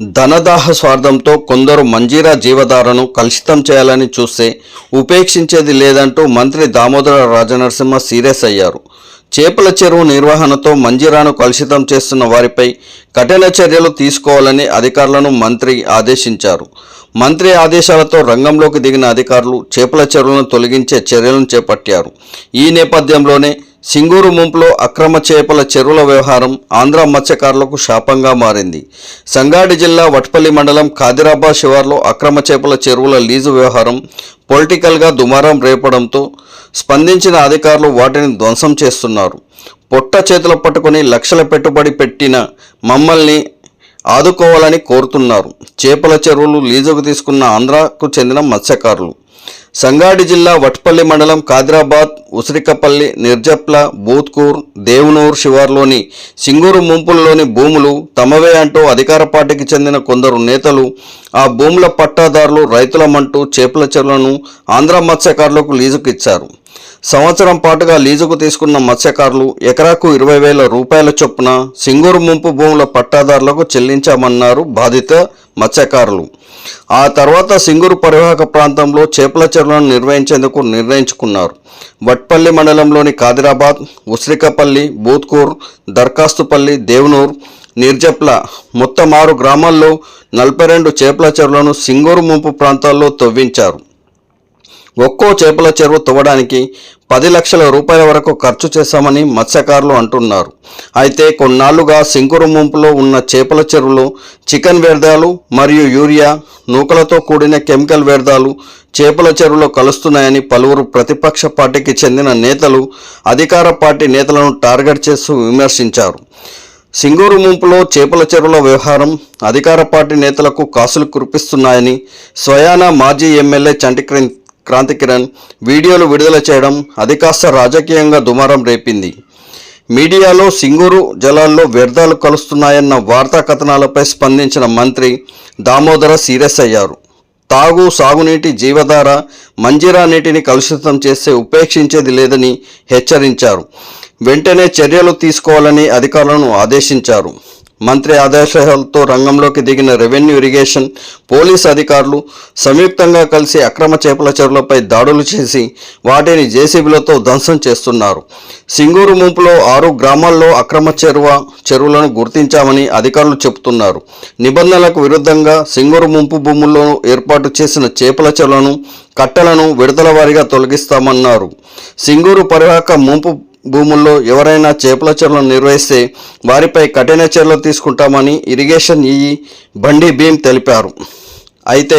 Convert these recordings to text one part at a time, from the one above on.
ధనదాహ స్వార్థంతో కొందరు మంజీరా జీవధారను కలుషితం చేయాలని చూస్తే ఉపేక్షించేది లేదంటూ మంత్రి దామోదర రాజనరసింహ సీరియస్ అయ్యారు. చేపల చెరువు నిర్వహణతో మంజీరాను కలుషితం చేస్తున్న వారిపై కఠిన చర్యలు తీసుకోవాలని అధికారులను మంత్రి ఆదేశించారు. మంత్రి ఆదేశాలతో రంగంలోకి దిగిన అధికారులు చేపల చెరువులను తొలగించే చర్యలను చేపట్టారు. ఈ నేపథ్యంలోనే సింగూరు ముంపులో అక్రమ చేపల చెరువుల వ్యవహారం ఆంధ్ర మత్స్యకారులకు శాపంగా మారింది. సంగారెడ్డి జిల్లా వట్పల్లి మండలం ఖాదిరాబాద్ శివార్లో అక్రమ చేపల చెరువుల లీజు వ్యవహారం పొలిటికల్గా దుమారం రేపడంతో స్పందించిన అధికారులు వాటిని ధ్వంసం చేస్తున్నారు. పొట్ట చేతులు పట్టుకుని లక్షల పెట్టుబడి పెట్టిన మమ్మల్ని ఆదుకోవాలని కోరుతున్నారు చేపల చెరువులు లీజుకు తీసుకున్న ఆంధ్రాకు చెందిన మత్స్యకారులు. సంగారెడ్డి జిల్లా వట్పల్లి మండలం ఖాదిరాబాద్, ఉసిరికపల్లి, నిర్జప్ల, బూత్కూర్, దేవునూరు శివార్లోని సింగూరు ముంపుల్లోని భూములు తమవే అంటూ అధికార పార్టీకి చెందిన కొందరు నేతలు ఆ భూముల పట్టాదారులు రైతులమంటూ చేపల చెరువులను ఆంధ్ర మత్స్యకారులకు లీజుకు ఇచ్చారు. సంవత్సరం పాటుగా లీజుకు తీసుకున్న మత్స్యకారులు ఎకరాకు 20,000 రూపాయల చొప్పున సింగూరు ముంపు భూముల పట్టాదారులకు చెల్లించామన్నారు బాధిత మత్స్యకారులు. ఆ తర్వాత సింగూరు పరివాహక ప్రాంతంలో చేపల చెరువులను నిర్వహించేందుకు నిర్ణయించుకున్నారు. వట్పల్లి మండలంలోని ఖాదిరాబాద్, ఉసిరికపల్లి, బూత్కూర్, దర్ఖాస్తుపల్లి, దేవునూర్, నిర్జప్ల మొత్తం 6 గ్రామాల్లో 42 చేపల చెరువులను సింగూరు ముంపు ప్రాంతాల్లో తవ్వించారు. ఒక్కో చేపల చెరువు తవ్వడానికి 10 లక్షల రూపాయల వరకు ఖర్చు చేశామని మత్స్యకారులు అంటున్నారు. అయితే కొన్నాళ్లుగా సింగూరు ముంపులో ఉన్న చేపల చెరువులో చికెన్ వ్యర్థాలు మరియు యూరియా, నూకలతో కూడిన కెమికల్ వ్యర్థాలు చేపల చెరువులో కలుస్తున్నాయని పలువురు ప్రతిపక్ష పార్టీకి చెందిన నేతలు అధికార పార్టీ నేతలను టార్గెట్ చేస్తూ విమర్శించారు. సింగూరు ముంపులో చేపల చెరువుల వ్యవహారం అధికార పార్టీ నేతలకు కాసులు కురిపిస్తున్నాయని స్వయాన మాజీ ఎమ్మెల్యే చంటి క్రాంతికిరణ్ వీడియోలు విడుదల చేయడం అది కాస్త రాజకీయంగా దుమారం రేపింది. మీడియాలో సింగూరు జలాల్లో వ్యర్థాలు కలుస్తున్నాయన్న వార్తా కథనాలపై స్పందించిన మంత్రి దామోదర సీరియస్ అయ్యారు. సాగునీటి జీవధార మంజీరా నీటిని కలుషితం చేస్తే ఉపేక్షించేది లేదని హెచ్చరించారు. వెంటనే చర్యలు తీసుకోవాలని అధికారులను ఆదేశించారు. మంత్రి ఆదేశాలతో రంగంలోకి దిగిన రెవెన్యూ, ఇరిగేషన్, పోలీసు అధికారులు సంయుక్తంగా కలిసి అక్రమ చేపల చెరువులపై దాడులు చేసి వాటిని జేసీబీలతో ధ్వంసం చేస్తున్నారు. సింగూరు ముంపులో 6 గ్రామాల్లో అక్రమ చెరువులను గుర్తించామని అధికారులు చెబుతున్నారు. నిబంధనలకు విరుద్ధంగా సింగూరు ముంపు భూముల్లో ఏర్పాటు చేసిన చేపల చెరువులను, కట్టలను విడతల వారీగా తొలగిస్తామన్నారు. సింగూరు పరివాహక ముంపు భూముల్లో ఎవరైనా చేపల చెరువులను నిర్వహిస్తే వారిపై కఠిన చర్యలు తీసుకుంటామని ఇరిగేషన్ ఈఈ బండి భీమ్ తెలిపారు. అయితే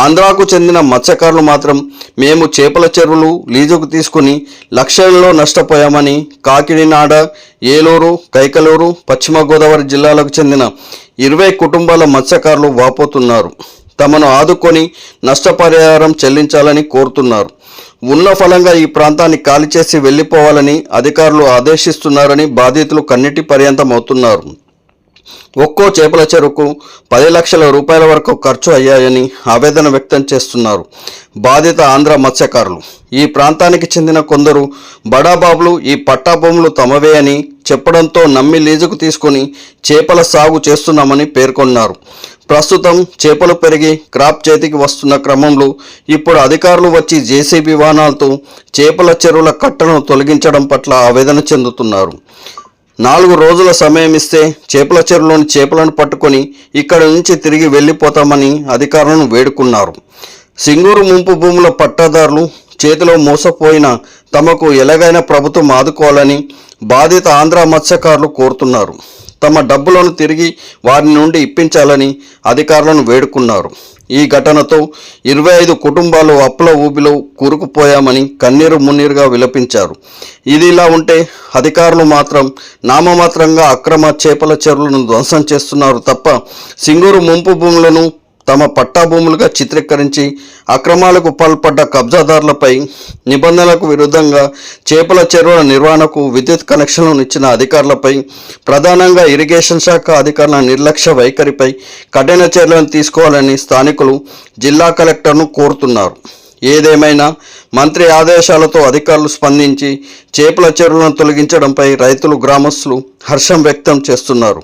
ఆంధ్రాకు చెందిన మత్స్యకారులు మాత్రం మేము చేపల చెరువులు లీజుకు తీసుకుని లక్షల్లో నష్టపోయామని కాకినాడ, ఏలూరు, కైకలూరు, పశ్చిమ గోదావరి జిల్లాలకు చెందిన 20 కుటుంబాల మత్స్యకారులు వాపోతున్నారు. తమను ఆదుకొని నష్టపరిహారం చెల్లించాలని కోరుతున్నారు. ఉన్న ఫలంగా ఈ ప్రాంతాన్ని ఖాళీ చేసి వెళ్లిపోవాలని అధికారులు ఆదేశిస్తున్నారని బాధితులు కన్నీటి పర్యంతం అవుతున్నారు. ఒక్కో చేపల చెరువుకు 10 లక్షల రూపాయల వరకు ఖర్చు అయ్యాయని ఆవేదన వ్యక్తం చేస్తున్నారు బాధిత ఆంధ్ర మత్స్యకారులు. ఈ ప్రాంతానికి చెందిన కొందరు బడాబాబులు ఈ పట్టా భూములు తమవే అని చెప్పడంతో నమ్మి లీజుకు తీసుకుని చేపల సాగు చేస్తున్నామని పేర్కొన్నారు. ప్రస్తుతం చేపలు పెరిగి క్రాప్ చేతికి వస్తున్న క్రమంలో ఇప్పుడు అధికారులు వచ్చి జేసీబీ వాహనాలతో చేపల చెరువుల కట్టలను తొలగించడం పట్ల ఆవేదన చెందుతున్నారు. 4 రోజుల సమయం ఇస్తే చేపల చెరువులోని చేపలను పట్టుకొని ఇక్కడి నుంచి తిరిగి వెళ్ళిపోతామని అధికారులను వేడుకున్నారు. సింగూరు ముంపు భూముల పట్టాదారులు చేతిలో మోసపోయిన తమకు ఎలాగైనా ప్రభుత్వం ఆదుకోవాలని బాధిత ఆంధ్ర మత్స్యకారులు కోరుతున్నారు. తమ డబ్బులను తిరిగి వారి నుండి ఇప్పించాలని అధికారులను వేడుకున్నారు. ఈ ఘటనతో 25 కుటుంబాలు అప్పుల ఊబిలో కూరుకుపోయామని కన్నీరు మున్నీరుగా విలపించారు. ఇది ఇలా ఉంటే అధికారులు మాత్రం నామమాత్రంగా అక్రమ చేపల చెరువులను ధ్వంసం చేస్తున్నారు తప్ప సింగూరు ముంపు భూములను తమ పట్టా భూములుగా చిత్రీకరించి అక్రమాలకు పాల్పడ్డ కబ్జాదారులపై నిబంధనలకు విరుద్ధంగా చేపల చెరువుల నిర్వహణకు విద్యుత్ కనెక్షన్లను ఇచ్చిన అధికారులపై, ప్రధానంగా ఇరిగేషన్ శాఖ అధికారుల నిర్లక్ష్య వైఖరిపై కఠిన చర్యలను తీసుకోవాలని స్థానికులు జిల్లా కలెక్టర్ను కోరుతున్నారు. ఏదేమైనా మంత్రి ఆదేశాలతో అధికారులు స్పందించి చేపల చెరువులను తొలగించడంపై రైతులు గ్రామస్తులు హర్షం వ్యక్తం చేస్తున్నారు.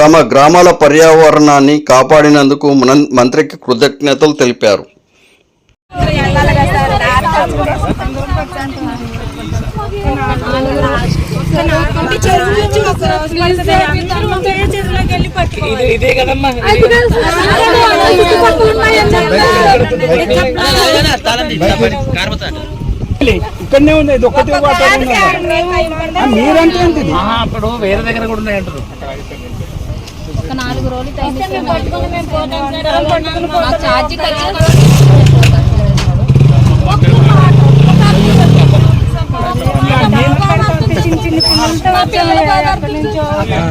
తమ గ్రామాల పర్యావరణాన్ని కాపాడినందుకు మంత్రికి కృతజ్ఞతలు తెలిపారు. ఇక్కడనే ఉంది, ఇది ఒక్కటే మీరంటే అప్పుడు వేరే దగ్గర కూడా ఉన్నాయి అంటారు. ఒక 4 రోజులు టైం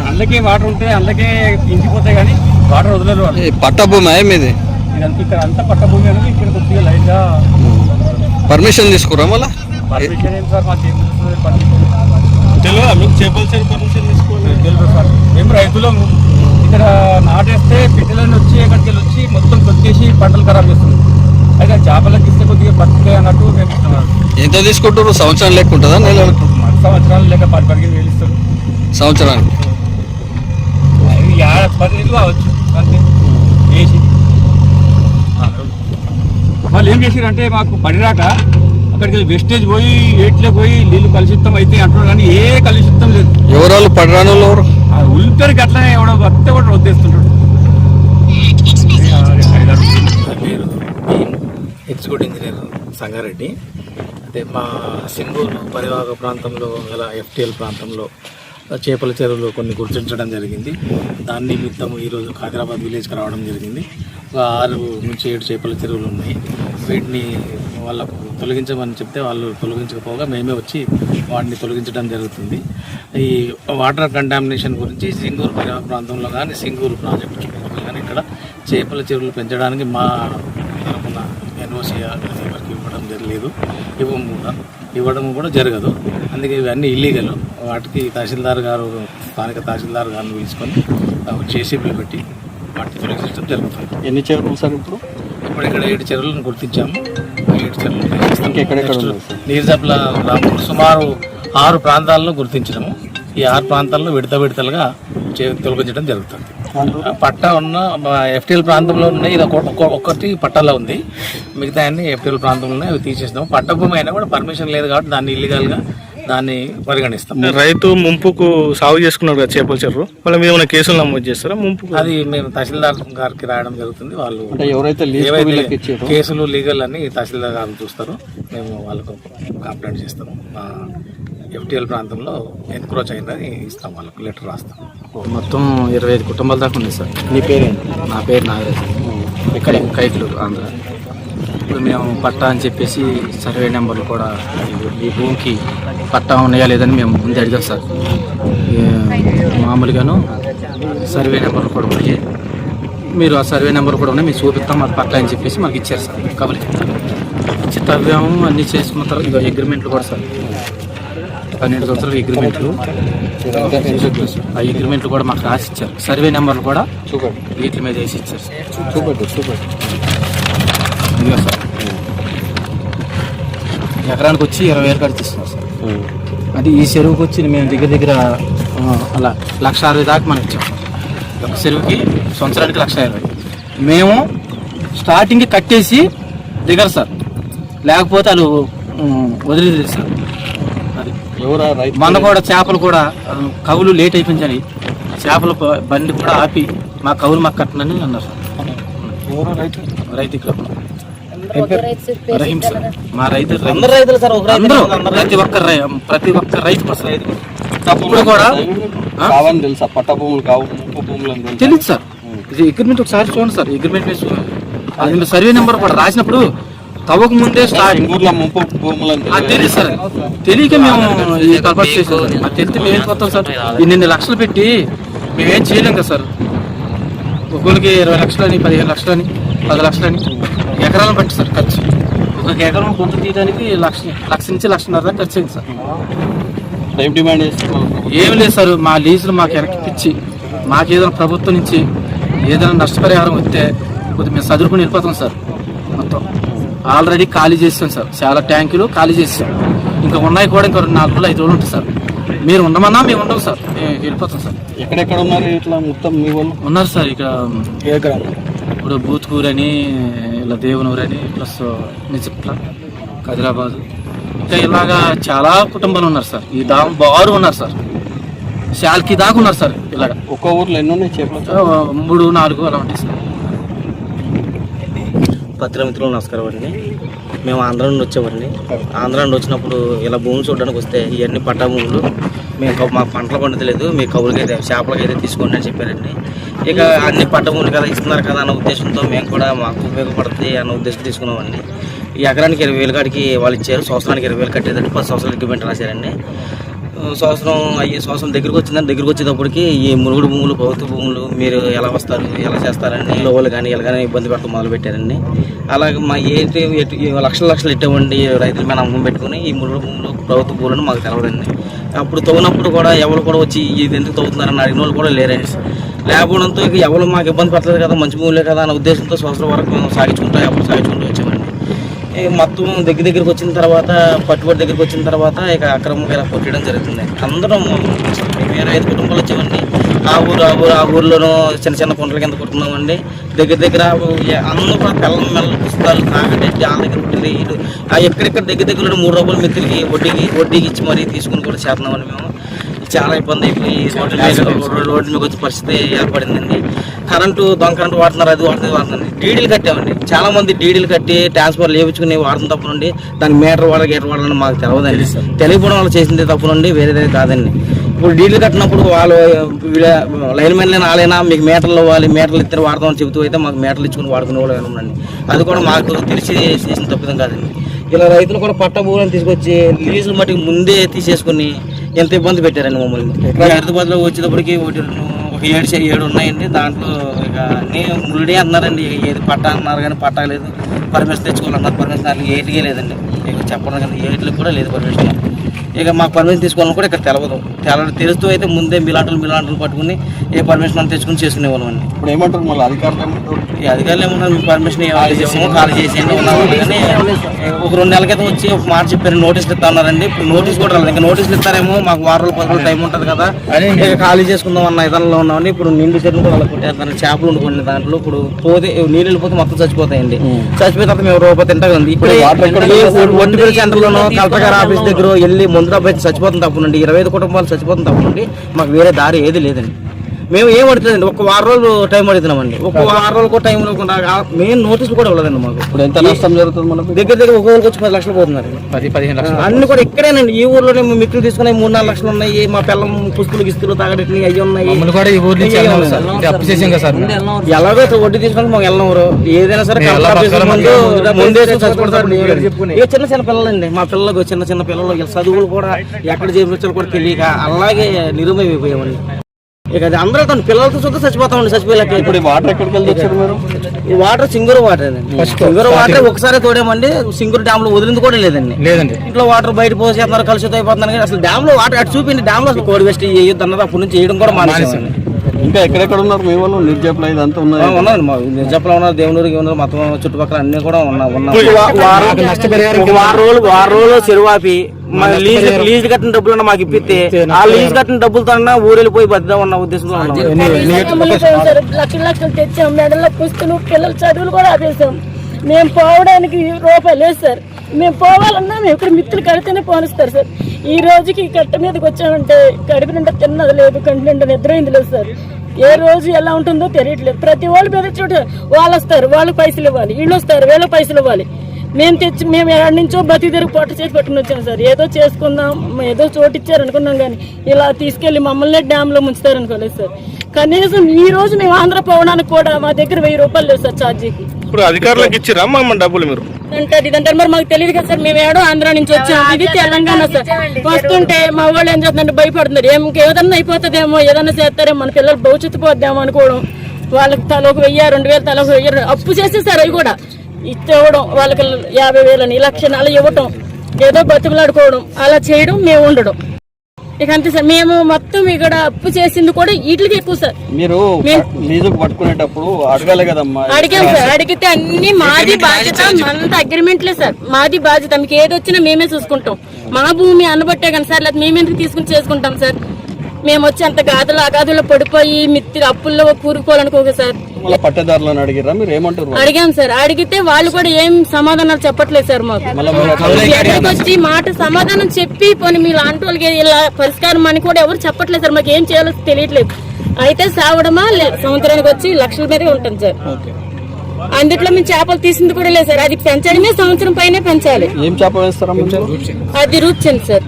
అందుకే వాటర్ ఉంటే అందుకే ఇంకిపోతాయి కానీ వాటర్ వదలరు. పట్టభూమి మీది ఇక్కడ అంతా పట్టభూమి అనేది ఇక్కడ కొద్దిగా లైట్ గా పర్మిషన్ తీసుకురా మళ్ళీ పర్మిషన్ ఏంటి సార్? మాకు చేపల చెరువు పర్మిషన్ తీసుకోవాలి సార్. మేము రైతులం ఇక్కడ నాటేస్తే పెట్టెలని వచ్చి ఎక్కడికి వెళ్ళి వచ్చి మొత్తం కొట్టేసి పంటలు ఖరాబ్ చేస్తుంది. అయితే చేపలకి ఇస్తే కొద్దిగా బతికే అన్నట్టు మేము ఇస్తున్నాం. ఎంత తీసుకుంటారు? సంవత్సరం లెక్క ఉంటుందా? నెలలకు? సంవత్సరాలు లేక 10-15 వేలు ఇస్తారు సంవత్సరానికి. 10 వేలు కావచ్చు అంతే వేసి. వాళ్ళు ఏం చేసారంటే మాకు పడిరాక అక్కడికి వెస్టేజ్ పోయి ఏట్లో పోయి నీళ్ళు కలుషితం అయితే అంటున్నారు కానీ ఏ కలుషితం లేదు. ఎవరు పడరాను ఉల్లిపేరుకి అట్లనే ఎవడో వస్తే కూడా వద్దేస్తుంటాడు. Executive engineer Sangareddy. అంటే మా సింగూరు పరివాహక ప్రాంతంలో గల ఎఫ్టీఎల్ ప్రాంతంలో చేపల చెరువులు కొన్ని గుర్తించడం జరిగింది. దాని నిమిత్తం ఈరోజు హైదరాబాద్ విలేజ్కి రావడం జరిగింది. ఒక 6 నుంచి 7 చేపల చెరువులు ఉన్నాయి. వీటిని వాళ్ళకు తొలగించమని చెప్తే వాళ్ళు తొలగించకపోగా మేమే వచ్చి వాటిని తొలగించడం జరుగుతుంది. ఈ వాటర్ కంటామినేషన్ గురించి సింగూరు పరివాహక ప్రాంతంలో కానీ సింగూరు ప్రాజెక్టు కానీ ఇక్కడ చేపల చెరువులు పెంచడానికి మా తరఫున ఎన్ఓసి ఎవరికి ఇవ్వడం జరగలేదు, ఇవ్వడం కూడా జరగదు. అందుకే ఇవన్నీ ఇల్లీగల్. వాటికి తహసీల్దార్ గారు, స్థానిక తహసీల్దార్ గారిని పిలుచుకొని జేసీబీలు పెట్టి వాటిని తొలగించడం జరుగుతుంది. ఎన్ని చెరువులు సార్ ఇప్పుడు? ఇక్కడ 7 చెరువులను గుర్తించాము. 7 చెరువులు ఎక్కడెక్కడ నీర్జప్ల గ్రామంలో సుమారు 6 ప్రాంతాలను గుర్తించడము. ఈ 6 ప్రాంతాల్లో విడతలుగా తొలగించడం జరుగుతుంది. పట్టా ఉన్న ఎఫ్టీఎల్ ప్రాంతంలో ఉన్నాయి. ఇది ఒక్కటి పట్టాలో ఉంది, మిగతా అన్ని ఎఫ్టీఎల్ ప్రాంతంలో ఉన్నాయి. అవి తీసేస్తాము. పట్టభూమి అయినా కూడా పర్మిషన్ లేదు కాబట్టి దాన్ని ఇల్లీగల్గా దాన్ని పరిగణిస్తాం. రైతు ముంపుకు సాగు చేసుకున్నారు కదా చేపల చెరువు, వాళ్ళ మీద ఏమైనా కేసులు నమోదు చేస్తారా? ముంపు అది మేము తహసీల్దార్ గారికి రాయడం జరుగుతుంది. వాళ్ళు ఎవరైతే కేసులు లీగల్ అని తహసీల్దార్ గారు చూస్తారు. మేము వాళ్ళకు కంప్లైంట్ చేస్తాము. ఎఫ్టీఎల్ ప్రాంతంలో ఎన్క్రోచ్ అయిందని ఇస్తాం, వాళ్ళకు లెటర్ రాస్తాం. మొత్తం 25 కుటుంబాల దాకా ఉంది సార్. మీ పేరేంటి? నా పేరు నాగరాజ్. ఇక్కడ కైకలూరు, ఆంధ్ర. ఇప్పుడు మేము పట్టా అని చెప్పేసి సర్వే నెంబర్లు కూడా ఈ భూమికి పట్టా ఉన్నాయా లేదని మేము ముందు అడిగాం సార్. మామూలుగాను సర్వే నెంబర్లు కూడా ఉన్నాయి. మీరు ఆ సర్వే నెంబర్ కూడా ఉన్నాయి, మీరు చూపిస్తాం మాకు పట్టా అని చెప్పేసి మాకు ఇచ్చారు సార్. కబలి ఇచ్చి తవ్వాము, అన్నీ చేసుకున్న తర్వాత ఇక అగ్రిమెంట్లు కూడా సార్ 12 సంవత్సరాల అగ్రిమెంట్లు. ఆ అగ్రిమెంట్లు కూడా మాకు రాసి ఇచ్చారు. సర్వే నెంబర్లు కూడా వీటి మీద వేసి ఇచ్చారు సార్. ఇదిగో సార్, ఎకరానికి వచ్చి 20,000 కట్టిస్తున్నాం సార్. అది ఈ చెరువుకి వచ్చి మేము దగ్గర అలా 1,60,000 దాకా మనం ఇచ్చాం. ఒక చెరువుకి సంవత్సరానికి 1,60,000. మేము స్టార్టింగ్ కట్టేసి దిగరు సార్, లేకపోతే వాళ్ళు వదిలేదు సార్. మన కూడా చేపలు కూడా కవులు లేట్ అయిపోయిందని చేపల బండి కూడా ఆపి మా కవులు మాకు కట్టనని అన్నారు సార్. రైతు ఇక్కడ రహీం సార్, మా రైతు ప్రతి ఒక్క రైతు తప్పుడు కూడా తెలుసా? పట్ట భూములు కావు, భూములు తెలియదు సార్. ఇది అగ్రిమెంట్ ఒకసారి చూడండి సార్. అగ్రిమెంట్ అది సర్వే నెంబర్ కూడా రాసినప్పుడు తవ్వక ముందే తెలియదు సార్. తెలియక మేము ఈ కల్పట్ చేసాం సార్. అది తెలిస్తే మేము ఏం కొత్తాం సార్? ఇన్ని లక్షలు పెట్టి మేమేం చేయలేం కదా సార్. ఒక్కొక్కరికి 20 లక్షలని, 15 లక్షలని, 10 లక్షలని ఎకరాలను బట్టి సార్ ఖర్చు. ఒక ఎకరం గుంత తీయడానికి లక్ష నుంచి 1,50,000 ఖర్చు అయింది సార్. టైం డిమాండ్ ఏమి లేదు సార్. మా లీజులు మాకు ఎరకిపించి మాకు ఏదైనా ప్రభుత్వం నుంచి ఏదైనా నష్టపరిహారం వస్తే కొద్దిగా మేము చదువుకుని వెళ్ళిపోతాం సార్. మొత్తం ఆల్రెడీ ఖాళీ చేసాం సార్, చాలా ట్యాంకులు ఖాళీ చేసాం. ఇంకా ఉన్నాయి కూడా, ఇంకా 4 రోజులు 5 రోజులు ఉంటుంది సార్. మీరు ఉండమన్నా మేము ఉండం సార్, వెళ్ళిపోతాం సార్. ఎక్కడెక్కడ ఉన్నారు ఇట్లా మొత్తం మీ వాళ్ళు? ఉన్నారు సార్ ఇక్కడ ఏ గ్రామం? ఇప్పుడు బూత్కూరు అని, ఇలా దేవునూరు అని, ప్లస్ నిజప్ల, కదిరాబాద్, ఇంకా ఇలాగా చాలా కుటుంబాలు ఉన్నారు సార్. ఈ బారు ఉన్నారు సార్, శాల్కి దాకా ఉన్నారు సార్. ఇలాగ ఒక్క ఊర్లో ఎన్ని ఉన్నాయి చేపలు? 3, 4 అలా ఉంటాయి సార్. పత్రిమిత్రులు నమస్కారం అండి. మేము ఆంధ్ర నుండి వచ్చామండి. ఆంధ్ర నుండి వచ్చినప్పుడు ఇలా భూములు చూడడానికి వస్తే ఇవన్నీ పట్టా భూములు, మేము మా పంటలు పండుతలేదు, మీ కవులకైతే చేపలకైతే తీసుకోండి అని చెప్పారండి. ఇక అన్ని పట్ట భూములు కదా ఇస్తున్నారు కదా అన్న ఉద్దేశంతో మేము కూడా మాకు ఉపయోగపడుతుంది అన్న ఉద్దేశం తీసుకున్నామండి. ఈ ఎకరానికి 20,000 కాడికి వాళ్ళు ఇచ్చారు. సంవత్సరానికి 20,000 కట్టేదండి. 10 సంవత్సరాలు అగ్రిమెంట్ రాశారండి. సంవత్సరం దగ్గరికి వచ్చేటప్పటికి ఈ మురుగుడు భూములు, ప్రభుత్వ భూములు మీరు ఎలా వస్తారు, ఎలా చేస్తారని లోవలు కానీ ఇలా కానీ ఇబ్బంది పడటం మొదలు పెట్టారండి. అలాగే మా లక్షలు ఇట్టామండి రైతుల మీద నమ్మకం పెట్టుకుని ఈ మురుగుడు భూములు, ప్రభుత్వ భూములను మాకు తెలవదండి. అప్పుడు తవ్వినప్పుడు కూడా ఎవరు కూడా వచ్చి ఇది ఎందుకు తవ్వుతున్నారని అడిగిన వాళ్ళు కూడా లేరండి. లేకపోవడంతో ఇక ఎవరు మాకు ఇబ్బంది పడలేదు కదా, మంచి భూములే కదా అన్న ఉద్దేశంతో సంవత్సరం వరకు మేము సాగించుకుంటూ వచ్చామండి. మొత్తం దగ్గరికి వచ్చిన తర్వాత, పట్టుబడి దగ్గరికి వచ్చిన తర్వాత ఇక అక్రమంగా ఇలా కొట్టడం జరుగుతుంది. అందరం మేము 5 కుటుంబాలు వచ్చామండి. ఆ ఊర్లోనూ చిన్న కుంటల కింద కొట్టుకున్నామండి. దగ్గర అందరూ కూడా మెల్ల పుస్తకాలు తాగండి వాళ్ళ దగ్గర కొట్టింది. ఎక్కడెక్కడ దగ్గర 3 రూపాయల మిత్రులకి వడ్డీకి ఇచ్చి మరీ తీసుకుని కూడా చేస్తున్నామండి. మేము చాలా ఇబ్బంది అయిపోయి రోడ్డు మీద వచ్చే పరిస్థితి ఏర్పడిందండి. దొంగ కరెంటు వాడుతున్నారు, అది వాడుతుంది. డీడీలు కట్టామండి. చాలా మంది డీడీలు కట్టి ట్రాన్స్ఫర్ లేపించుకుని వాడుతున్న తప్పు నుండి దానికి మీటర్ వాడాలని మాకు తెలియదండి. తెలియకపోవడం వల్ల చేసింది తప్పు నుండి వేరేదే కాదండి. ఇప్పుడు డీడీలు కట్టినప్పుడు వాళ్ళు లైన్ మెన్లే నాలైనా మీకు మీటర్లు ఇవ్వాలి, మీటర్లు ఇద్దరు వాడదామని చెబుతూ అయితే మాకు మీటర్లు ఇచ్చుకుని వాడుకునే వాళ్ళు ఏమన్నాండి. అది కూడా మాకు తెలిసి చేసిన తప్పిదం కాదండి. ఇలా రైతులు కూడా పట్ట భూములను తీసుకొచ్చి లీజులు మట్టుకు ముందే తీసేసుకుని ఎంత ఇబ్బంది పెట్టారండి మమ్మల్ని. హైదరాబాద్లో వచ్చేటప్పటికి ఒక 7 ఉన్నాయండి. దాంట్లో ఇక అన్నీ ముళ్ళే అన్నారండి. ఏది పట్టా అన్నారు కానీ పట్టా లేదు. పర్మిషన్ తెచ్చుకోవాలన్నారు. పర్మిషన్ అట్లా ఏటికే లేదండి. ఇక చెప్పడం కానీ ఏట్లకు కూడా లేదు పర్మిషన్. ఇక మాకు పర్మిషన్ తీసుకోవాలని కూడా ఇక్కడ తెలవదు. తెలుస్తూ అయితే ముందే మిలాంటలు పట్టుకుని ఏ పర్మిషన్ అని తెచ్చుకుని చేసుకునేవాళ్ళం అండి. ఇప్పుడు ఏమంటారు మళ్ళీ అధికారులు? ఈ అధికారులు ఏమంటారు, మీ పర్మిషన్ ఖాళీ చేసేయండి ఉన్నాము. కానీ ఒక 2 నెలల క్రితం వచ్చి ఒక మాట చెప్పారు, నోటీసులు ఇస్తాన్నారండి. ఇప్పుడు నోటీస్ కూడా రాలేదు. ఇంకా నోటీసులు ఇస్తారేమో, మాకు 6 రోజులు 10 రోజులు టైం ఉంటుంది కదా, ఇక ఖాళీ చేసుకుందాం అన్న ఇతరులో ఉన్నామని. ఇప్పుడు నిండు చెరువు కూడా కొట్టేస్తాను. చేపలు ఉండుకోండి దాంట్లో. ఇప్పుడు పోతే నీళ్ళు వెళ్ళిపోతే మొత్తం చచ్చిపోతాయండి. చచ్చిపోయిన తర్వాత మేము రూపాయి తింటా ఉంది. ఇప్పుడు ఒంటిపల్లి సెంటర్లోనూ కలెక్టర్ గారి ఆఫీస్ దగ్గర వెళ్ళి ముందు డబ్బు అయితే చచ్చిపోతుంది తప్పు నుండి 25 కుటుంబాలు చచ్చిపోతుంది తప్పు నుండి మాకు వేరే దారి ఏది లేదండి. మేము ఏం అడుగుతుందండి, ఒక 6 రోజులు టైం అడుగుతున్నామండి. ఒక 6 రోజులు కూడా టైం మెయిన్ నోటీసులు కూడా ఇవ్వలేదండి మాకు. ఇప్పుడు ఎంత నష్టం జరుగుతుంది మనకు? దగ్గర ఒక్కొక్కరికి వచ్చి 10 లక్షలు పోతున్నారు. 10-15 లక్షలు అన్ని కూడా ఇక్కడేనండి. ఈ ఊర్లోనే మిక్కులు తీసుకున్నాయి 3-4 లక్షలు ఉన్నాయి. మా పిల్లలు పుస్తులు గిస్తులు తాగడానికి అయ్యి ఉన్నాయి. ఎలాగో వడ్డీ తీసుకొని మాకు వెళ్ళినవారు ఏదైనా సరే ముందే చచ్చిపోతారు. ఇక చిన్న పిల్లలండి మా పిల్లలకు, చిన్న పిల్లలు చదువులు కూడా ఎక్కడ చేయించాలో కూడా తెలియక అలాగే నిరుమైపోయామండి. ఇక అది అందరూ తన పిల్లలతో చూస్తే చచ్చిపోతామండి. చచ్చిపోయేలాక ఇప్పుడు వాటర్ ఎక్కడికి వెళ్ళి వచ్చారు మీరు? ఈ వాటర్ సింగూరు వాటర్ అండి. సింగూరు వాటర్ ఒకసారి తోడామండి. సింగూరు డ్యామ్ లో వదిలింది కూడా లేదండి. ఇంట్లో వాటర్ బయట పోసేస్తున్నారు, కలుషితం అయిపోతున్నారు. అసలు డ్యామ్ లో వాటర్ అటు చూపిండి. డ్యామ్ లో అసలు కోడి వేస్ట్ వేయొద్దు అన్నది అప్పటి నుంచి వేయడం కూడా మానేసామండి. ఇంకా ఎక్కడెక్కడ ఉన్నారు మీ వాళ్ళు? నిర్జప్ల ఇదంతా ఉన్నారండి. మా నిర్జప్ల ఉన్నారు, దేవునూరుకి ఉన్నారు, మొత్తం చుట్టుపక్కల అన్ని కూడా ఉన్నాయి. 6 రోజులు చెరువు ఆపి లీజ్ కట్టిన డబ్బులు మాకు ఇప్పిస్తే ఆ లీజ్ కట్టిన డబ్బులతో ఊరెళ్ళిపోయి బద్దాం ఉన్న ఉద్దేశంలో లక్షలు తెచ్చాం. మెడల్లో పుస్తలు, పిల్లల చదువులు కూడా ఆపేసాం. మేము పోవడానికి రూపాయలు లేదు సార్. మేము పోవాలన్నా మేము ఇక్కడ మిత్రులు కడితేనే పోనిస్తారు సార్. ఈ రోజుకి కట్ట మీదకి వచ్చామంటే కడుపు నిండా తిన్నది లేదు, కంటి నిండా నిద్రైంది లేదు సార్. ఏ రోజు ఎలా ఉంటుందో తెలియట్లేదు. ప్రతి వాళ్ళు మీద చోట వాళ్ళు వస్తారు, వాళ్ళకి పైసలు ఇవ్వాలి, వీళ్ళు వస్తారు, వీళ్ళకి పైసలు ఇవ్వాలి. మేము ఎక్కడి నుంచో బతి తెరుగు పొట్ట చేసి పట్టుకుని వచ్చాం సార్. ఏదో చేసుకుందాం, ఏదో చోటు ఇచ్చారు అనుకున్నాం, కానీ ఇలా తీసుకెళ్లి మమ్మల్ని డ్యామ్ లో ముంచుతారు అనుకోలేదు సార్. కనీసం ఈ రోజు మేము ఆంధ్ర పోవడానికి కూడా మా దగ్గర 1000 రూపాయలు లేవు సార్ ఛార్జీకి. ఇప్పుడు అధికారులకు ఇచ్చిరా మన డబ్బులు మీరు? అంటే ఇదంటే మరి మాకు తెలియదు కదా సార్. మేము ఏడో ఆంధ్ర నుంచి వచ్చాం, ఇది తెలంగాణ సార్. వస్తుంటే మా వాళ్ళు ఏం చేస్తుందంటే భయపడుతున్నారు. ఏదన్నా అయిపోతుందేమో, ఏదన్నా చేస్తారేమో, మన పిల్లలు భవిష్యత్తు పోద్దామో అనుకోవడం. వాళ్ళకి తలకు 1000, 2000, తలకు 1000 అప్పు చేసేసారు. అవి కూడా ఇవ్వడం, వాళ్ళకి 50,000 అని 1,00,000 అలా ఇవ్వటం, ఏదో బతుకులాడుకోవడం, అలా చేయడం, మేము ఉండడం. ఇక అంతే సార్. మేము మొత్తం ఇక్కడ అప్పు చేసింది కూడా వీటికి ఎక్కువ సార్. మీరు లీజుకు పట్టుకునేటప్పుడు అడగాలి కదమ్మా. అడిగాం సార్. అడిగితే అన్ని మాది బాధ్యత, మనంతా అగ్రిమెంట్లే సార్. మాది బాధ్యత, మీకు ఏది వచ్చినా మేమే చూసుకుంటాం. మా భూమి అనబట్టే కానీ సార్, లేదా మేమెందుకు తీసుకుని చేసుకుంటాం సార్. మేము వచ్చి అంత అగాధులో పడిపోయి మిత్తి అప్పుల్లో కూరుకోవాలనుకోగా సార్. పట్టేదారులను అడిగిరా మీరు? ఏమంటారు? అడిగాం సార్. అడిగితే వాళ్ళు కూడా ఏం సమాధానాలు చెప్పట్లేదు సార్. మాకు ఎక్కడికి వచ్చి మాట సమాధానం చెప్పి పోనీ మీ లాంటి వాళ్ళకి ఇలా పరిష్కారం అని కూడా ఎవరు చెప్పట్లేదు సార్. మాకు ఏం చేయాలో తెలియట్లేదు. అయితే సావడమా సంవత్సరానికి వచ్చి లక్షల మీదే ఉంటాం సార్. అందుట్లో మేము చేపలు తీసింది కూడా లేదు సార్. అది పెంచడమే సంవత్సరం పైనే పెంచాలి. ఏం చేప వేస్తారమ్మా? అది రూచింది సార్.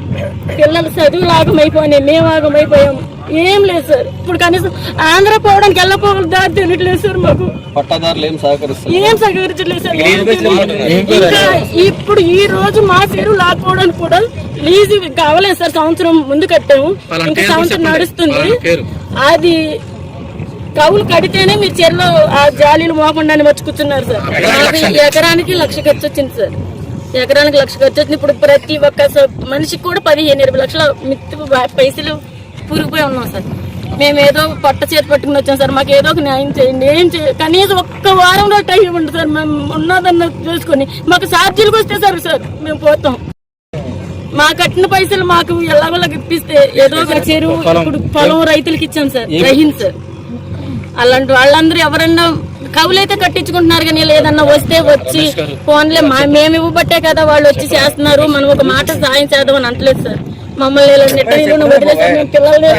పిల్లలు చదువులు ఆగమైపోయినాయి, మేము ఆగమైపోయాం. ఏం లేదు సార్. ఇప్పుడు కనీసం ఆంధ్ర పోవడానికి వెళ్ళపోవాలి దారి తెలియట్లేదు సార్. మాకు పట్టదారులు ఏం సహకరిస్తారు? ఏం సహకరించలేదు సార్. ఇంకా ఇప్పుడు ఈ రోజు మా చెరువు లాక్కోవడానికి కూడా లీజు కావలేదు సార్. సంవత్సరం ముందు కట్టాము, ఇంకా సంవత్సరం నడుస్తుంది. అది కవులు కడితేనే మీరు చెరువులో ఆ జాలీలు మోకుండా వచ్చి కూర్చున్నారు సార్. అది ఎకరానికి 1,00,000 ఖర్చు వచ్చింది సార్. ఎకరానికి 1,00,000 ఖర్చు వచ్చింది. ఇప్పుడు ప్రతి ఒక్క మనిషికి కూడా 15-20 లక్షల మిత్తి పైసలు పురిగిపోయి ఉన్నాం సార్. మేము ఏదో పట్ట చేతి పట్టుకుని వచ్చాం సార్. మాకు ఏదో ఒక న్యాయం చేయండి. ఏం కనీసం ఒక్క వారంలో టైం ఇవ్వండి సార్. మేము ఉన్నదన్న చూసుకొని మాకు ఛార్జీలకు వస్తే సార్ మేము పోతాం. మా కట్టిన పైసలు మాకు ఎలాగోలాగా ఇప్పిస్తే ఏదో ఒక చెరువు ఇప్పుడు పొలం రైతులకి ఇచ్చాం సార్. రహీన్ సార్. అలాంటి వాళ్ళందరూ ఎవరన్నా కవులైతే కట్టించుకుంటున్నారు కానీ ఏదన్నా వస్తే వచ్చి ఫోన్లే మేము ఇవ్వబట్టే కదా వాళ్ళు వచ్చి చేస్తున్నారు, మనం ఒక మాట సాయం చేద్దామని అంటలేదు సార్. మమ్మల్ని వదిలేసి మేము పిల్లల్ని